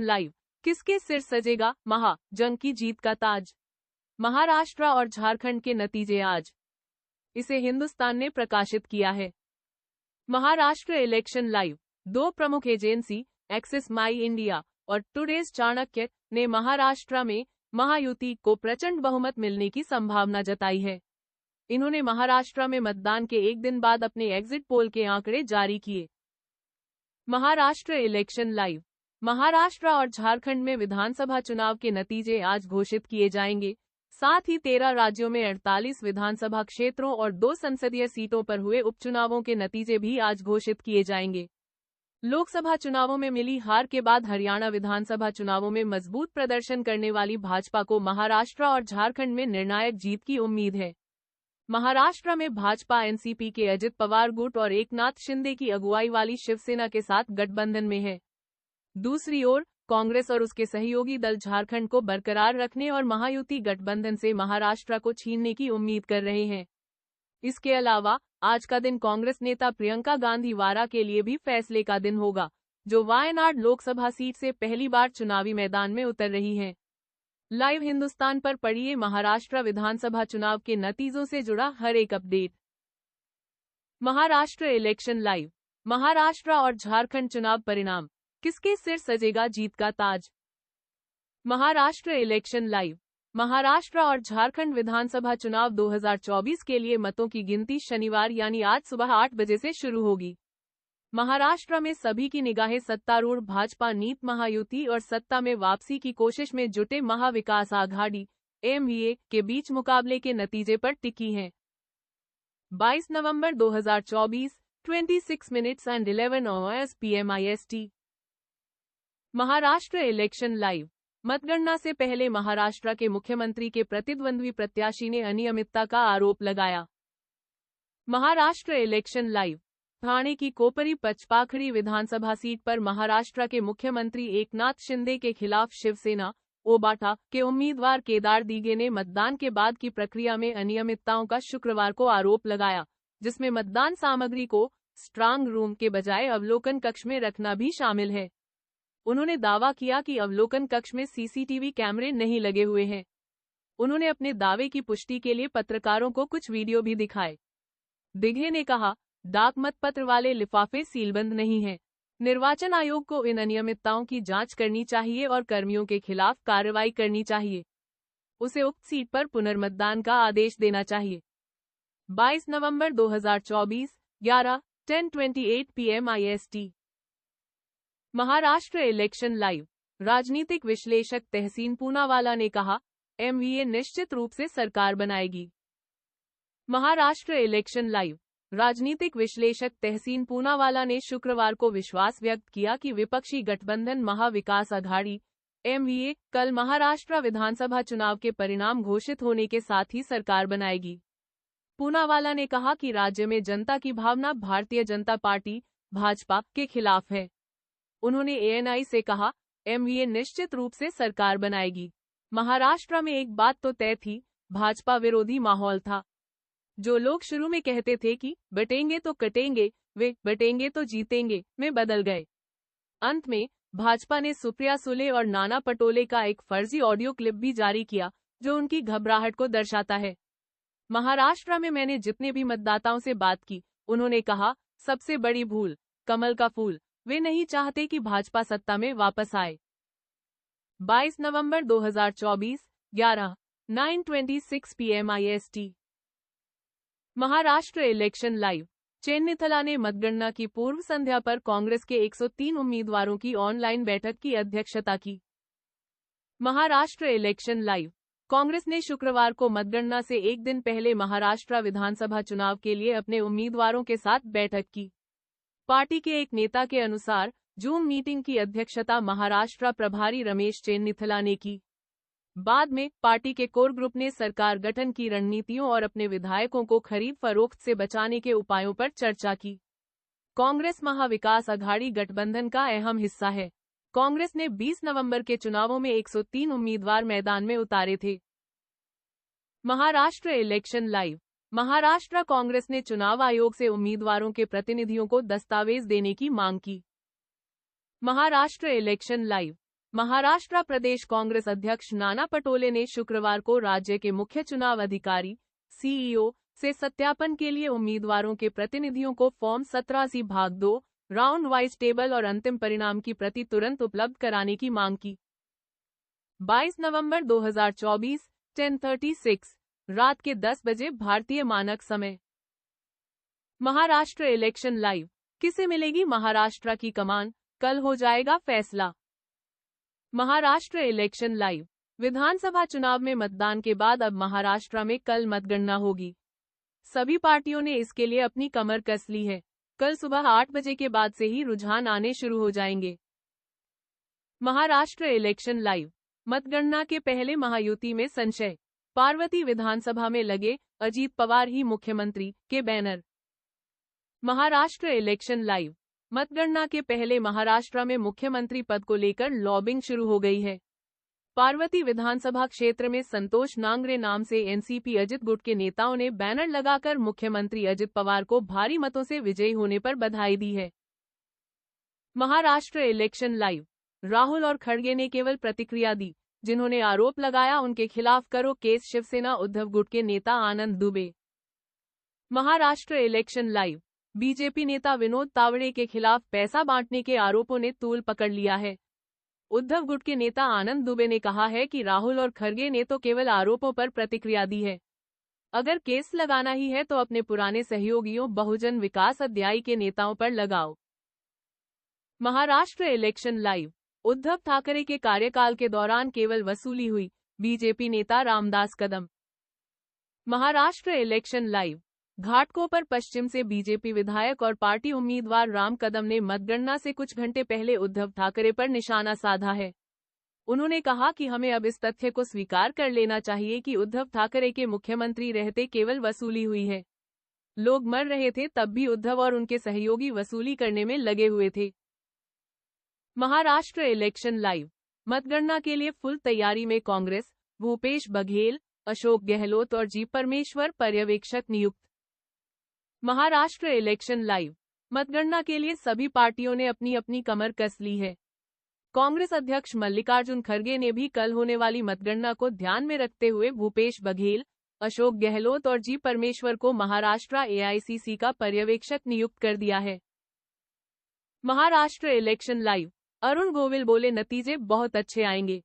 Live. किसके सिर सजेगा महाजंग की जीत का ताज? महाराष्ट्र और झारखंड के नतीजे आज। इसे हिंदुस्तान ने प्रकाशित किया है। Maharashtra election live. दो प्रमुख एजेंसी एक्सिस माई इंडिया और टुडेज चाणक्य ने महाराष्ट्र में महायुति को प्रचंड बहुमत मिलने की संभावना जताई है। इन्होंने महाराष्ट्र में मतदान के एक दिन बाद अपने एग्जिट पोल के आंकड़े जारी किए। Maharashtra election live. महाराष्ट्र और झारखंड में विधानसभा चुनाव के नतीजे आज घोषित किए जाएंगे। साथ ही 13 राज्यों में 48 विधानसभा क्षेत्रों और 2 संसदीय सीटों पर हुए उपचुनावों के नतीजे भी आज घोषित किए जाएंगे। लोकसभा चुनावों में मिली हार के बाद हरियाणा विधानसभा चुनावों में मजबूत प्रदर्शन करने वाली भाजपा को महाराष्ट्र और झारखंड में निर्णायक जीत की उम्मीद है। महाराष्ट्र में भाजपा एनसीपी के अजित पवार गुट और एकनाथ शिंदे की अगुवाई वाली शिवसेना के साथ गठबंधन में है। दूसरी ओर कांग्रेस और उसके सहयोगी दल झारखंड को बरकरार रखने और महायुति गठबंधन से महाराष्ट्र को छीनने की उम्मीद कर रहे हैं। इसके अलावा आज का दिन कांग्रेस नेता प्रियंका गांधी वारा के लिए भी फैसले का दिन होगा, जो वायनाड लोकसभा सीट से पहली बार चुनावी मैदान में उतर रही हैं। लाइव हिंदुस्तान पर पढ़िए महाराष्ट्र विधानसभा चुनाव के नतीजों से जुड़ा हर एक update. Maharashtra election live. Maharashtra और झारखंड चुनाव परिणाम। किसके सिर सजेगा जीत का ताज? Maharashtra election live. महाराष्ट्र और झारखंड विधानसभा चुनाव 2024 के लिए मतों की गिनती शनिवार यानी आज सुबह 8 बजे से शुरू होगी। महाराष्ट्र में सभी की निगाहें सत्तारूढ़ भाजपा नीत महायुति और सत्ता में वापसी की कोशिश में जुटे महाविकास आघाड़ी (एमवीए) के बीच मुकाबले के नतीजे पर टिकी हैं। 22 नवंबर 2024, 26 minutes and 11 hours PM IST। Maharashtra election live. मतगणना से पहले महाराष्ट्र के मुख्यमंत्री के प्रतिद्वंद्वी प्रत्याशी ने अनियमितता का आरोप लगाया। Maharashtra election live. ठाणे की कोपरी पचपाखड़ी विधानसभा सीट पर महाराष्ट्र के मुख्यमंत्री एकनाथ शिंदे के खिलाफ शिवसेना ओबाटा के उम्मीदवार केदार दिघे ने मतदान के बाद की प्रक्रिया में अनियमितताओं का शुक्रवार को आरोप लगाया, जिसमें मतदान सामग्री को स्ट्रांग रूम के बजाय अवलोकन कक्ष में रखना भी शामिल है। उन्होंने दावा किया कि अवलोकन कक्ष में सीसीटीवी कैमरे नहीं लगे हुए हैं। उन्होंने अपने दावे की पुष्टि के लिए पत्रकारों को कुछ वीडियो भी दिखाए। दिघे ने कहा, डाक मतपत्र वाले लिफाफे सीलबंद नहीं हैं। निर्वाचन आयोग को इन अनियमितताओं की जांच करनी चाहिए और कर्मियों के खिलाफ कार्रवाई करनी चाहिए। उसे उक्त सीट पर पुनर्मतदान का आदेश देना चाहिए। 22 नवंबर 2024, 11:10:28 PM IST। Maharashtra election live. राजनीतिक विश्लेषक तहसीन पूनावाला ने कहा, एमवीए निश्चित रूप से सरकार बनाएगी। Maharashtra election live. राजनीतिक विश्लेषक तहसीन पूनावाला ने शुक्रवार को विश्वास व्यक्त किया कि विपक्षी गठबंधन महाविकास आघाड़ी (एमवीए) कल महाराष्ट्र विधानसभा चुनाव के परिणाम घोषित होने के साथ ही सरकार बनाएगी। पूनावाला ने कहा कि राज्य में जनता की भावना भारतीय जनता पार्टी (भाजपा) के खिलाफ है। उन्होंने एएनआई से कहा, एमवीए निश्चित रूप से सरकार बनाएगी। महाराष्ट्र में एक बात तो तय थी, भाजपा विरोधी माहौल था। जो लोग शुरू में कहते थे कि बटेंगे तो कटेंगे, वे बटेंगे तो जीतेंगे में बदल गए। अंत में भाजपा ने सुप्रिया सुले और नाना पटोले का एक फर्जी ऑडियो क्लिप भी जारी किया, जो उनकी घबराहट को दर्शाता है। महाराष्ट्र में मैंने जितने भी मतदाताओं से बात की, उन्होंने कहा, सबसे बड़ी भूल कमल का फूल। वे नहीं चाहते कि भाजपा सत्ता में वापस आए। 22 नवंबर 2024, 11:09:26 PM IST। Maharashtra election live. Chennithala ने मतगणना की पूर्व संध्या पर कांग्रेस के 103 उम्मीदवारों की ऑनलाइन बैठक की अध्यक्षता की। Maharashtra election live. कांग्रेस ने शुक्रवार को मतगणना से एक दिन पहले महाराष्ट्र विधानसभा चुनाव के लिए अपने उम्मीदवारों के साथ बैठक की। पार्टी के एक नेता के अनुसार जूम मीटिंग की अध्यक्षता महाराष्ट्र प्रभारी रमेश चेन्निथला ने की। बाद में पार्टी के कोर ग्रुप ने सरकार गठन की रणनीतियों और अपने विधायकों को खरीद फरोख्त से बचाने के उपायों पर चर्चा की। कांग्रेस महाविकास आघाड़ी गठबंधन का अहम हिस्सा है। कांग्रेस ने 20 नवंबर के चुनावों में 103 उम्मीदवार मैदान में उतारे थे। Maharashtra election live. महाराष्ट्र कांग्रेस ने चुनाव आयोग से उम्मीदवारों के प्रतिनिधियों को दस्तावेज देने की मांग की। Maharashtra election live. महाराष्ट्र प्रदेश कांग्रेस अध्यक्ष नाना पटोले ने शुक्रवार को राज्य के मुख्य चुनाव अधिकारी सीईओ से सत्यापन के लिए उम्मीदवारों के प्रतिनिधियों को फॉर्म 17 भाग 2 राउंड वाइज टेबल और अंतिम परिणाम की प्रति तुरंत उपलब्ध कराने की मांग की। 22 नवंबर 2024 10:36 रात के 10 बजे भारतीय मानक समय। Maharashtra election live. किसे मिलेगी महाराष्ट्र की कमान, कल हो जाएगा फैसला। Maharashtra election live. विधानसभा चुनाव में मतदान के बाद अब महाराष्ट्र में कल मतगणना होगी। सभी पार्टियों ने इसके लिए अपनी कमर कस ली है। कल सुबह 8 बजे के बाद से ही रुझान आने शुरू हो जाएंगे। Maharashtra election live. मतगणना के पहले महायुति में संशय। पार्वती विधानसभा में लगे अजीत पवार ही मुख्यमंत्री के बैनर। Maharashtra election live. मतगणना के पहले महाराष्ट्र में मुख्यमंत्री पद को लेकर लॉबिंग शुरू हो गई है। पार्वती विधानसभा क्षेत्र में संतोष नांगरे नाम से एनसीपी अजित गुट के नेताओं ने बैनर लगाकर मुख्यमंत्री अजित पवार को भारी मतों से विजयी होने पर बधाई दी है। Maharashtra election live. राहुल और खड़गे ने केवल प्रतिक्रिया दी, जिन्होंने आरोप लगाया उनके खिलाफ करो केस। शिवसेना उद्धव गुट के नेता Anand Dubey. Maharashtra election live. BJP नेता विनोद तावड़े के खिलाफ पैसा बांटने के आरोपों ने तूल पकड़ लिया है। उद्धव गुट के नेता आनंद दुबे ने कहा है कि राहुल और खड़गे ने तो केवल आरोपों पर प्रतिक्रिया दी है। अगर केस लगाना ही है तो अपने पुराने सहयोगियों बहुजन विकास अध्यायी के नेताओं पर लगाओ। Maharashtra election live. उद्धव ठाकरे के कार्यकाल के दौरान केवल वसूली हुई, बीजेपी नेता रामदास कदम। Maharashtra election live. घाटकोपर पश्चिम से बीजेपी विधायक और पार्टी उम्मीदवार राम कदम ने मतगणना से कुछ घंटे पहले उद्धव ठाकरे पर निशाना साधा है। उन्होंने कहा कि हमें अब इस तथ्य को स्वीकार कर लेना चाहिए कि उद्धव ठाकरे के मुख्यमंत्री रहते केवल वसूली हुई है। लोग मर रहे थे तब भी उद्धव और उनके सहयोगी वसूली करने में लगे हुए थे। Maharashtra election live. मतगणना के लिए फुल तैयारी में कांग्रेस। भूपेश बघेल, अशोक गहलोत और जी परमेश्वर पर्यवेक्षक नियुक्त। Maharashtra election live. मतगणना के लिए सभी पार्टियों ने अपनी अपनी कमर कस ली है। कांग्रेस अध्यक्ष मल्लिकार्जुन खड़गे ने भी कल होने वाली मतगणना को ध्यान में रखते हुए भूपेश बघेल, अशोक गहलोत और जी परमेश्वर को महाराष्ट्र एआईसीसी का पर्यवेक्षक नियुक्त कर दिया है। Maharashtra election live. अरुण गोविल बोले नतीजे बहुत अच्छे आएंगे।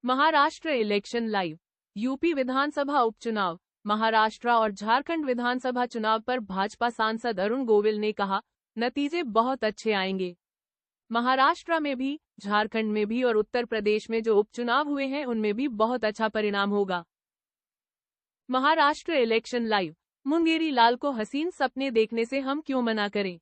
Maharashtra election live. यूपी विधानसभा उपचुनाव। महाराष्ट्र और झारखंड विधानसभा चुनाव पर भाजपा सांसद अरुण गोविल ने कहा, नतीजे बहुत अच्छे आएंगे। महाराष्ट्र में भी, झारखंड में भी और उत्तर प्रदेश में जो उपचुनाव हुए हैं उनमें भी बहुत अच्छा परिणाम होगा। Maharashtra election live. मुंगेरी लाल को हसीन सपने देखने से हम क्यों मना करें।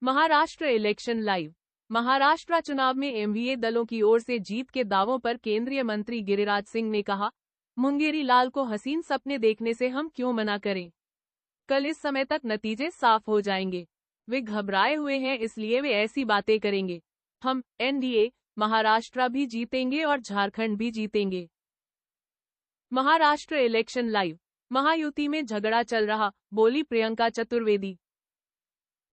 Maharashtra election live. महाराष्ट्र चुनाव में एमवीए दलों की ओर से जीत के दावों पर केंद्रीय मंत्री गिरिराज सिंह ने कहा, मुंगेरी लाल को हसीन सपने देखने से हम क्यों मना करें। कल इस समय तक नतीजे साफ हो जाएंगे। वे घबराए हुए हैं इसलिए वे ऐसी बातें करेंगे। हम एनडीए महाराष्ट्र भी जीतेंगे और झारखंड भी जीतेंगे। Maharashtra election live. महायुति में झगड़ा चल रहा, बोली Priyanka Chaturvedi.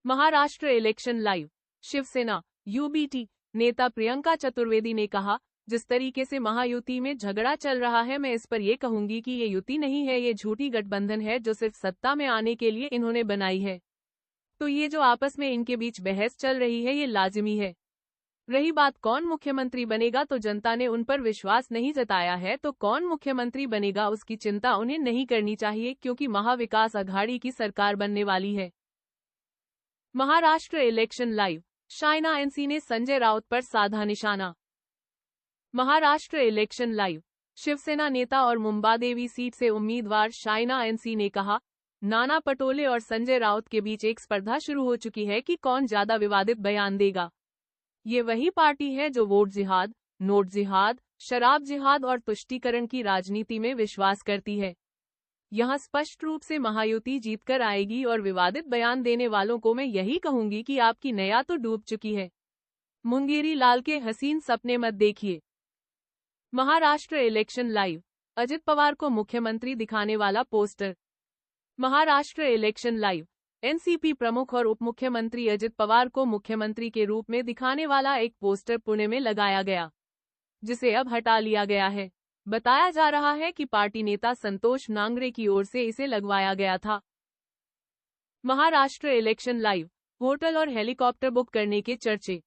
Maharashtra election live. Shiv Sena UBT नेता प्रियंका चतुर्वेदी ने कहा, जिस तरीके से महायुति में झगड़ा चल रहा है मैं इस पर ये कहूंगी कि ये युति नहीं है, ये झूठी गठबंधन है जो सिर्फ सत्ता में आने के लिए इन्होंने बनाई है। तो ये जो आपस में इनके बीच बहस चल रही है ये लाजिमी है। रही बात कौन मुख्यमंत्री बनेगा, तो जनता ने उन पर विश्वास नहीं जताया है, तो कौन मुख्यमंत्री बनेगा उसकी चिंता उन्हें नहीं करनी चाहिए, क्योंकि महाविकास अघाड़ी की सरकार बनने वाली है। Maharashtra election live. Shaina NC ने संजय राउत पर साधा निशाना। Maharashtra election live. शिवसेना नेता और मुंबादेवी सीट से उम्मीदवार शाइना एनसी ने कहा, नाना पटोले और संजय राउत के बीच एक स्पर्धा शुरू हो चुकी है कि कौन ज्यादा विवादित बयान देगा। ये वही पार्टी है जो वोट जिहाद, नोट जिहाद, शराब जिहाद और तुष्टीकरण की राजनीति में विश्वास करती है। यहाँ स्पष्ट रूप से महायुति जीतकर आएगी और विवादित बयान देने वालों को मैं यही कहूंगी कि आपकी नया तो डूब चुकी है। मुंगेरी लाल के हसीन सपने मत देखिए। Maharashtra election live. अजित पवार को मुख्यमंत्री दिखाने वाला poster. Maharashtra election live. NCP प्रमुख और उप मुख्यमंत्री अजित पवार को मुख्यमंत्री के रूप में दिखाने वाला एक पोस्टर पुणे में लगाया गया, जिसे अब हटा लिया गया है। बताया जा रहा है कि पार्टी नेता संतोष नांगरे की ओर से इसे लगवाया गया था। महाराष्ट्र इलेक्शन लाइव, होटल और हेलीकॉप्टर बुक करने के चर्चे।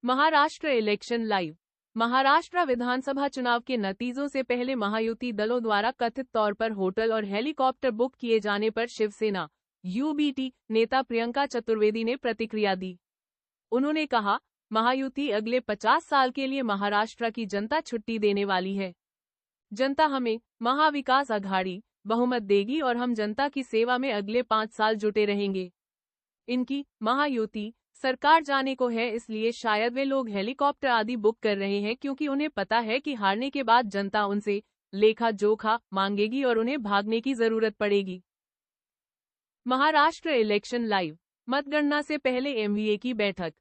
महाराष्ट्र इलेक्शन लाइव। महाराष्ट्र विधानसभा चुनाव के नतीजों से पहले महायुति दलों द्वारा कथित तौर पर होटल और हेलीकॉप्टर बुक किए जाने पर शिवसेना यूबीटी नेता प्रियंका चतुर्वेदी ने प्रतिक्रिया दी। उन्होंने कहा, महायुति अगले 50 साल के लिए महाराष्ट्र की जनता छुट्टी देने वाली है। जनता हमें महाविकास आघाड़ी बहुमत देगी और हम जनता की सेवा में अगले 5 साल जुटे रहेंगे। इनकी महायुति सरकार जाने को है, इसलिए शायद वे लोग हेलीकॉप्टर आदि बुक कर रहे हैं, क्योंकि उन्हें पता है कि हारने के बाद जनता उनसे लेखा जोखा मांगेगी और उन्हें भागने की जरूरत पड़ेगी। महाराष्ट्र इलेक्शन लाइव, मतगणना से पहले एमवीए की बैठक।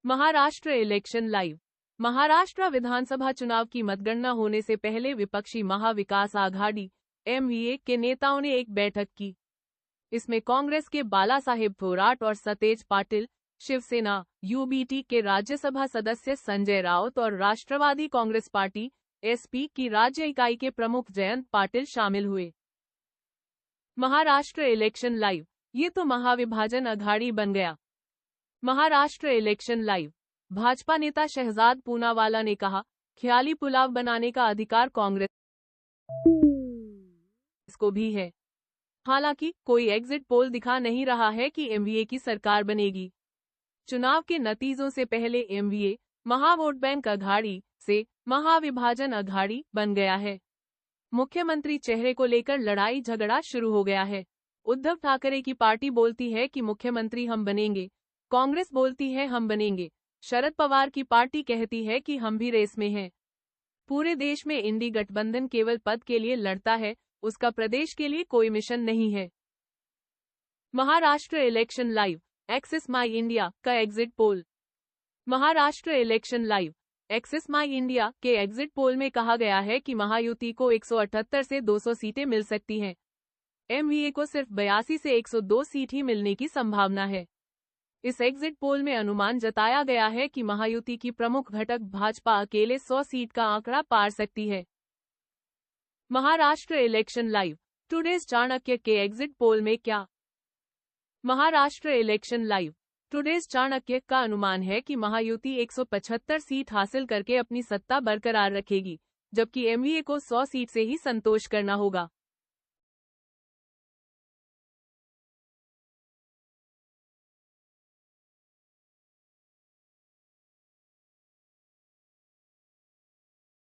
Maharashtra election live. महाराष्ट्र विधानसभा चुनाव की मतगणना होने से पहले विपक्षी महाविकास आघाड़ी एमवीए के नेताओं ने एक बैठक की। इसमें कांग्रेस के बालासाहेब थोराट और सतेज पाटिल, शिवसेना यूबीटी के राज्यसभा सदस्य संजय राउत और राष्ट्रवादी कांग्रेस पार्टी एसपी की राज्य इकाई के प्रमुख जयंत पाटिल शामिल हुए। महाराष्ट्र इलेक्शन लाइव, ये तो महाविभाजन अघाड़ी बन गया। Maharashtra election live. भाजपा नेता शहजाद पूनावाला ने कहा, ख्याली पुलाव बनाने का अधिकार कांग्रेस को भी है। हालांकि कोई एग्जिट पोल दिखा नहीं रहा है कि एमवीए की सरकार बनेगी। चुनाव के नतीजों से पहले एमवीए महावोट बैंक अघाड़ी से महाविभाजन अघाड़ी बन गया है। मुख्यमंत्री चेहरे को लेकर लड़ाई झगड़ा शुरू हो गया है। उद्धव ठाकरे की पार्टी बोलती है कि मुख्यमंत्री हम बनेंगे, कांग्रेस बोलती है हम बनेंगे, शरद पवार की पार्टी कहती है कि हम भी रेस में हैं। पूरे देश में इंडी गठबंधन केवल पद के लिए लड़ता है, उसका प्रदेश के लिए कोई मिशन नहीं है। Maharashtra election live, Axis My India का exit poll. Maharashtra election live, Axis My India के एग्जिट पोल में कहा गया है कि महायुति को 178 से 200 सीटें मिल सकती हैं। एमवीए को सिर्फ 82 से 102 सीट ही मिलने की संभावना है। इस एग्जिट पोल में अनुमान जताया गया है कि महायुति की प्रमुख घटक भाजपा अकेले 100 सीट का आंकड़ा पार सकती है। Maharashtra election live, today's Chanakya के एग्जिट पोल में क्या? Maharashtra election live, today's Chanakya का अनुमान है कि महायुति 175 सीट हासिल करके अपनी सत्ता बरकरार रखेगी, जबकि एमवीए को 100 सीट से ही संतोष करना होगा।